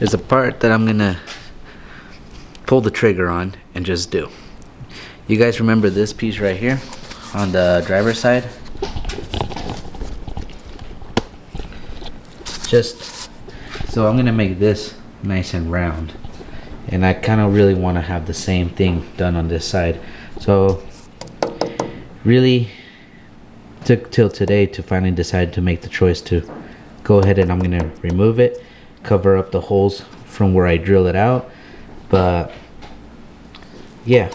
is a part that I'm gonna pull the trigger on and just do. You guys remember this piece right here on the driver's side? Just so I'm gonna make this nice and round, and I kind of really want to have the same thing done on this side. So really took till today to finally decide to make the choice to go ahead, and I'm gonna remove it, cover up the holes from where I drill it out. But yeah.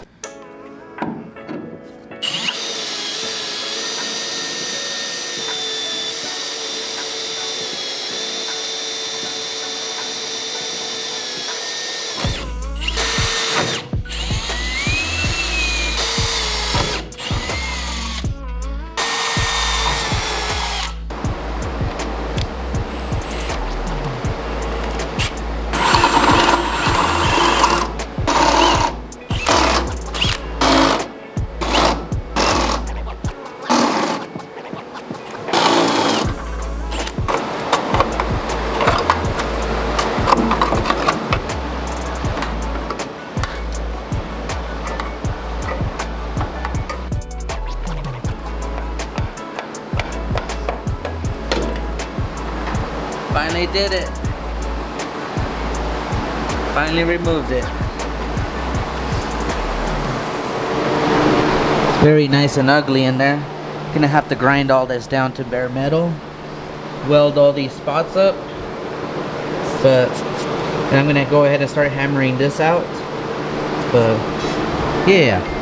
Finally did it. Finally removed it. It's very nice and ugly in there. Gonna have to grind all this down to bare metal, weld all these spots up, but I'm gonna go ahead and start hammering this out. But yeah.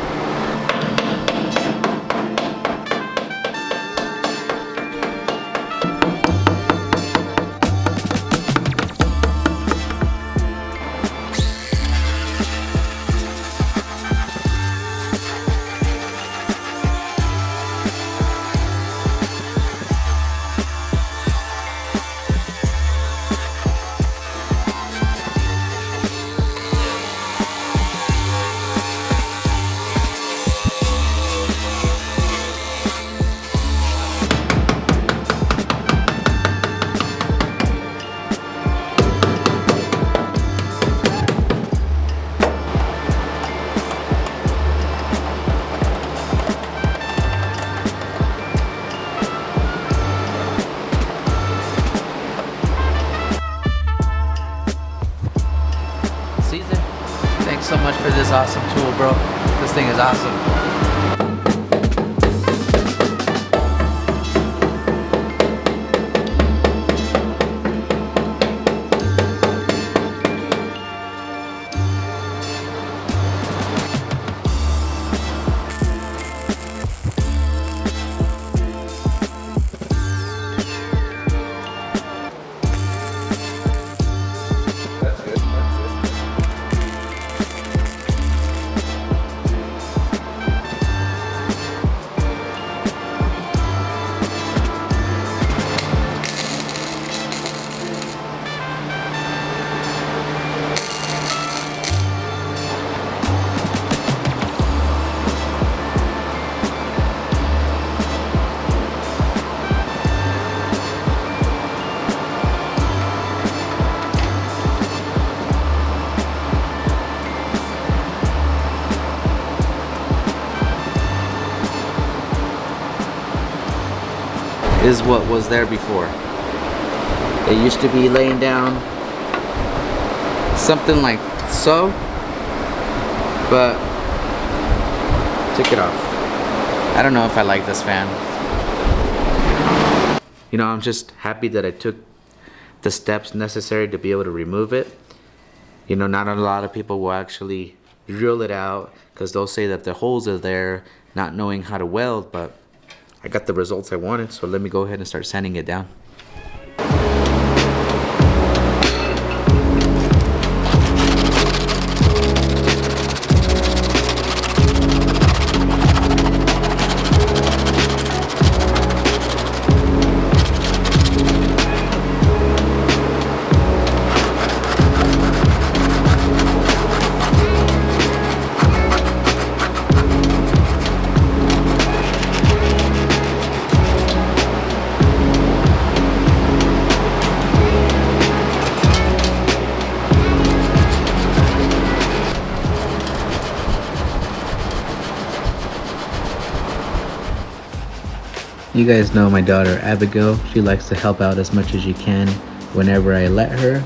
So much for this awesome tool, bro. This thing is awesome. Is what was there before. It used to be laying down something like so, but took it off. I don't know if I like this fan. You know, I'm just happy that I took the steps necessary to be able to remove it. You know, not a lot of people will actually drill it out because they'll say that the holes are there, not knowing how to weld, but I got the results I wanted, so let me go ahead and start sanding it down. You guys know my daughter Abigail. She likes to help out as much as she can whenever I let her.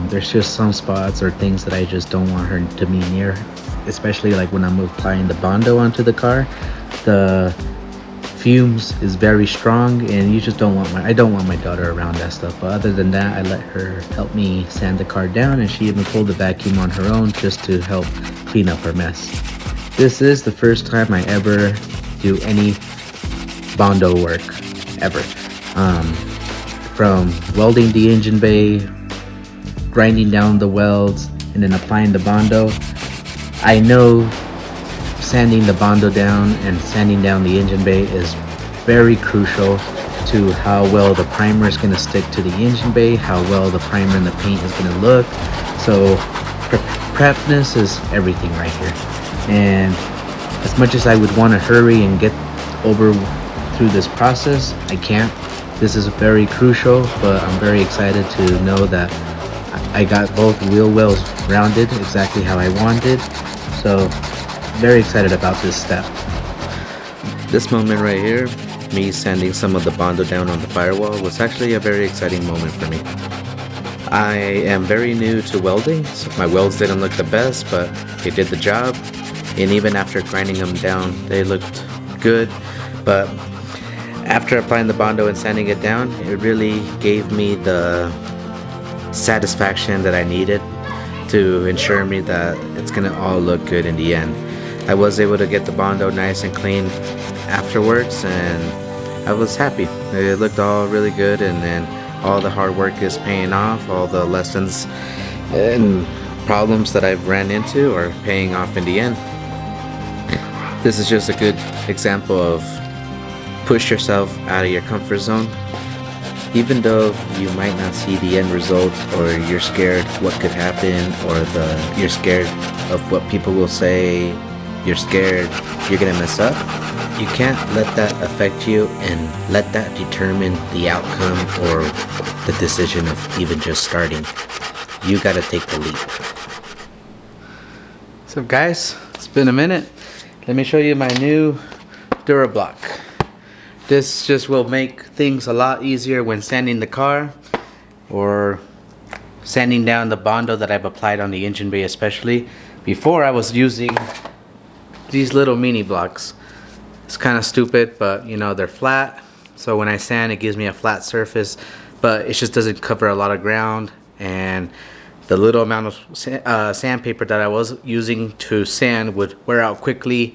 There's just some spots or things that I just don't want her to be near, especially like when I'm applying the Bondo onto the car. The fumes is very strong, and you just don't want I don't want my daughter around that stuff. But other than that, I let her help me sand the car down, and she even pulled the vacuum on her own just to help clean up her mess. This is the first time I ever do any Bondo work ever. From welding the engine bay, grinding down the welds, and then applying the Bondo. I know sanding the Bondo down and sanding down the engine bay is very crucial to how well the primer is going to stick to the engine bay, how well the primer and the paint is going to look. So prepness is everything right here. And as much as I would want to hurry and get over through this process, I can't. This is very crucial, but I'm very excited to know that I got both wheel wells rounded exactly how I wanted. So very excited about this step. This moment right here, me sanding some of the Bondo down on the firewall, was actually a very exciting moment for me. I am very new to welding, so my welds didn't look the best, but they did the job. And even after grinding them down, they looked good. But after applying the Bondo and sanding it down, it really gave me the satisfaction that I needed to ensure me that it's gonna all look good in the end. I was able to get the Bondo nice and clean afterwards, and I was happy. It looked all really good, and then all the hard work is paying off. All the lessons and problems that I've ran into are paying off in the end. This is just a good example of push yourself out of your comfort zone. Even though you might not see the end result, or you're scared what could happen, or you're scared of what people will say, you're scared you're gonna mess up, you can't let that affect you and let that determine the outcome or the decision of even just starting. You gotta take the leap. What's up, guys? It's been a minute. Let me show you my new DuraBlock. This just will make things a lot easier when sanding the car or sanding down the Bondo that I've applied on the engine bay especially. Before, I was using these little mini blocks. It's kind of stupid, but you know, they're flat. So when I sand, it gives me a flat surface, but it just doesn't cover a lot of ground. And the little amount of sandpaper that I was using to sand would wear out quickly.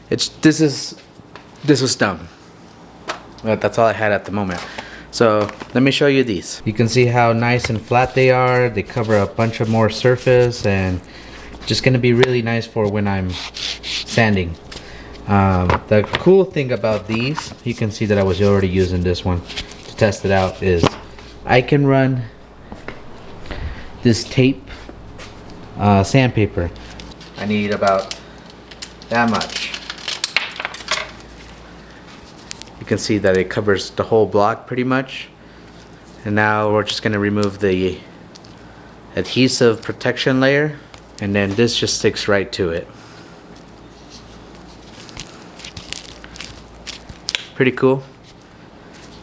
This was dumb. But that's all I had at the moment. So let me show you these. You can see how nice and flat they are. They cover a bunch of more surface, and just gonna be really nice for when I'm sanding. The cool thing about these, you can see that I was already using this one to test it out, is I can run this tape sandpaper. I need about that much. You can see that it covers the whole block pretty much. And now we're just going to remove the adhesive protection layer, and then this just sticks right to it. Pretty cool.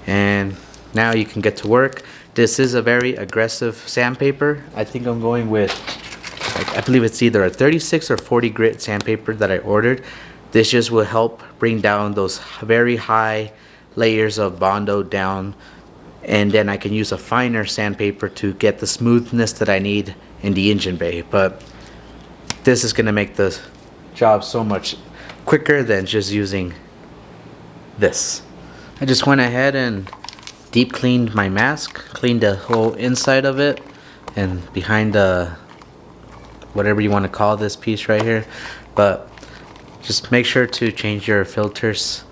And now you can get to work. This is a very aggressive sandpaper. I think I'm going with, I believe it's either a 36 or 40 grit sandpaper that I ordered. This just will help bring down those very high layers of Bondo down, and then I can use a finer sandpaper to get the smoothness that I need in the engine bay. But this is gonna make the job so much quicker than just using this. I just went ahead and deep cleaned my mask, cleaned the whole inside of it, and behind the whatever you want to call this piece right here. But just make sure to change your filters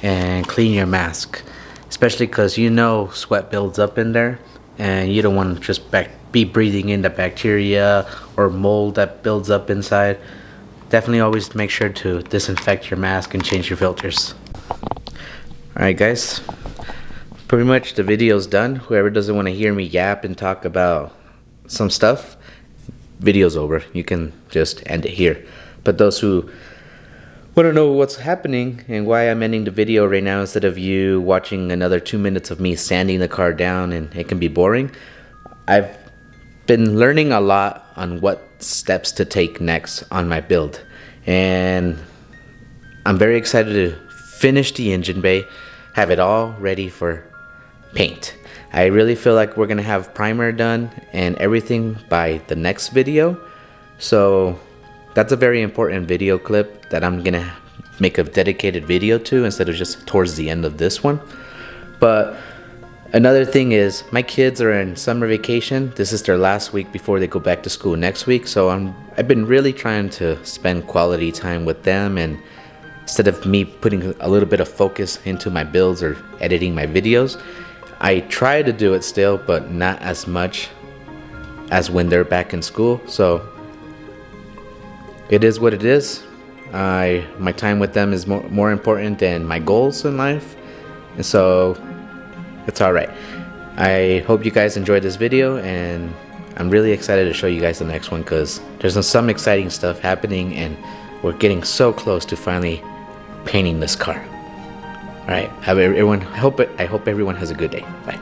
and clean your mask, especially because you know sweat builds up in there, and you don't want to just be breathing in the bacteria or mold that builds up inside. Definitely always make sure to disinfect your mask and change your filters. Alright guys, pretty much the video's done. Whoever doesn't want to hear me yap and talk about some stuff, video's over. You can just end it here. But those who want to know what's happening and why I'm ending the video right now instead of you watching another 2 minutes of me sanding the car down, and it can be boring, I've been learning a lot on what steps to take next on my build, and I'm very excited to finish the engine bay, have it all ready for paint. I really feel like we're gonna have primer done and everything by the next video, so that's a very important video clip that I'm gonna make a dedicated video to instead of just towards the end of this one. But another thing is, my kids are in summer vacation. This is their last week before they go back to school next week, so I've been really trying to spend quality time with them, and instead of me putting a little bit of focus into my builds or editing my videos, I try to do it still, but not as much as when they're back in school. So it is what it is. My time with them is more important than my goals in life, and so it's all right. I hope you guys enjoyed this video, and I'm really excited to show you guys the next one because there's some exciting stuff happening, and we're getting so close to finally painting this car. All right, everyone. I hope everyone has a good day. Bye.